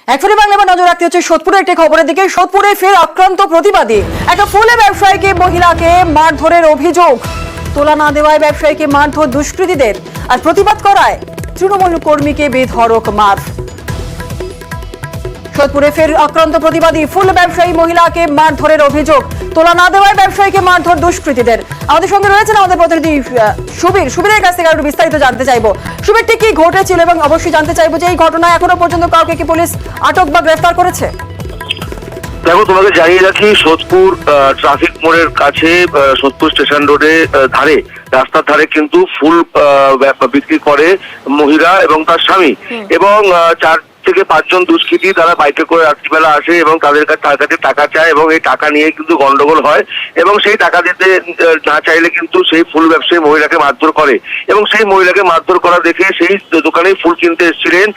এখনই বাংলা নজর রাখতে হচ্ছে সোদপুরের একটি খবরের দিকে। সোদপুরে ফের আক্রান্ত প্রতিবাদী। একটা ফুলে ব্যবসায়ীকে মহিলাকে মারধরের অভিযোগ। তোলা না দেওয়ায় ব্যবসায়ীকে মারধর দুষ্কৃতীদের, আর প্রতিবাদ করায় তৃণমূল কর্মীকে বেধড়ক মার। সোদপুরে ফের আক্রান্ত প্রতিবাদী, ফুল ব্যবসায়ী মহিলাকে মারধরের অভিযোগ। তোলা না দেওয়ায় ব্যবসায়ীকে মারধর দুষ্কৃতীদের। আমাদের সঙ্গে রয়েছেন আমাদের প্রতিনিধি সুবীরের কাছ থেকে আরো বিস্তারিত জানতে চাইবো। সুবীর, ঠিক কি ঘটেছিল এবং অবশ্যই জানতে চাইবো যে এই ঘটনায় এখনো পর্যন্ত কাউকে কি পুলিশ আটক বা গ্রেফতার করেছে? দেখো, তোমাকে জানিয়ে রাখি, সোদপুর ট্রাফিক মোড়ের কাছে সোদপুর স্টেশন রোডে ধারে, রাস্তার ধারে কিন্তু ফুল বিক্রি করে মহিলা এবং তার স্বামী, এবং 4 থেকে 5 জন দুষ্কৃতী তারা বাইকে করে রাত্রিবেলা আসে এবং তাদের কাছে টাকা চায়, এবং এই টাকা নিয়ে কিন্তু গন্ডগোল হয়, এবং সেই টাকা দিতে না চাইলে কিন্তু সেই ফুল ব্যবসায়ী মহিলাকে মারধর করে। এবং সেই মহিলাকে মারধর করা দেখে সেই দোকানেই ফুল কিনতে এসেছিলেন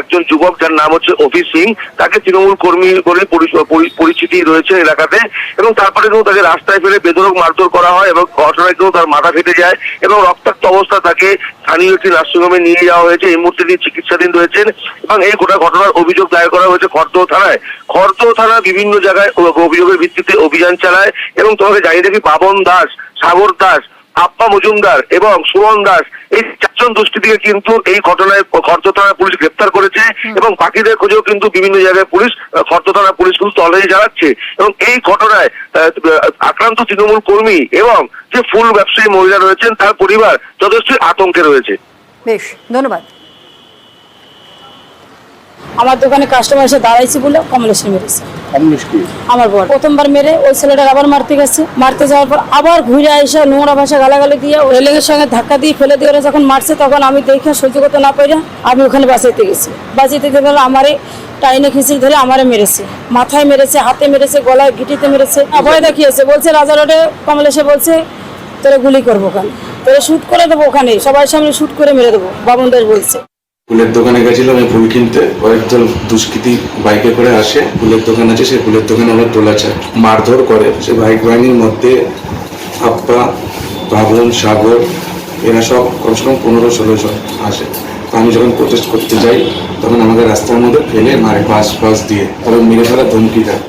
একজন যুবক, যার নাম হচ্ছে অভি সিং। তাকে তৃণমূল কর্মী বলে পরিচিতি রয়েছে এলাকাতে, এবং তারপরে কিন্তু তাকে রাস্তায় ফেলে বেধড়ক মারধর করা হয়, এবং ঘটনায় কিন্তু তার মাথা ফেটে যায় এবং রক্তাক্ত অবস্থা তাকে স্থানীয় একটি নার্সিংহোমে নিয়ে যাওয়া হয়েছে। এই মুহূর্তে তিনি চিকিৎসাধীন রয়েছেন, এবং এই গোটা ঘটনার অভিযোগ দায়ের করা হয়েছে খড়দহ থানায়। খড়দহ থানা বিভিন্ন জায়গায় অভিযোগের ভিত্তিতে অভিযান চালায়, এবং তোমাকে জানিয়ে দেখি, বাবন দাস, সাগর দাস, আপ্পা মজুমদার এবং সুমন দাস, এই 4 জন দুষ্কৃতীকে কিন্তু এই ঘটনায় খড়দহ থানা পুলিশ গ্রেপ্তার করেছে, এবং বাকিদের খোঁজেও কিন্তু বিভিন্ন জায়গায় পুলিশ, খড়দহ থানা পুলিশ কিন্তু তল্লাশি চালাচ্ছে। এবং এই ঘটনায় আক্রান্ত তৃণমূল কর্মী এবং যে ফুল ব্যবসায়ী মহিলা রয়েছেন তার পরিবার যথেষ্ট আতঙ্কে রয়েছে। বেশ, ধন্যবাদ। আমার দোকানে কাস্টমার এসে দাঁড়াইছি বলে কমলেশকে মেরেছে। আমার বর প্রথমবার মেরে ওই ছেলেটাকে আবার মারতে গেছে। মারতে যাওয়ার পর আবার ঘুরে এসে নোংরা ভাষা গালাগালি দিয়ে রেলিংয়ের সঙ্গে ধাক্কা দিয়ে ফেলে দিয়ে যখন মারছে, তখন আমি দেখে সহ্য করতে না পারি আমি ওখানে বাঁচাইতে গেছি। বাঁচাইতে গেলে আমারে টাইনে খিঁচিল ধরে আমারে মেরেছে, মাথায় মেরেছে, হাতে মেরেছে, গলায় গিটিতে মেরেছে, ভয় দেখিয়েছে। বলছে রাজা রোডে কমলেশে বলছে তোরে গুলি করবো ওখানে, তোরে শুট করে দেবো ওখানে, সবার সামনে শুট করে মেরে দেবো, বাবন দাস বলছে। ফুলের দোকানে গেছিলাম আমি ফুল কিনতে, কয়েকজন দুষ্কৃতী বাইকে করে আসে, ফুলের দোকান আছে, সেই ফুলের দোকানে ওরা তোলা চায়, মারধর করে। সে বাইক বাহিনীর মধ্যে আপ্পা, বাবন, সাগর, এরা সব কমসে কম 15-16 জন আসে। তো আমি যখন প্রোটেস্ট করতে যাই, তখন আমাকে রাস্তার মধ্যে ফেলে মারে বাস দিয়ে, তখন মেরে ফেলার ধমকি দেয়।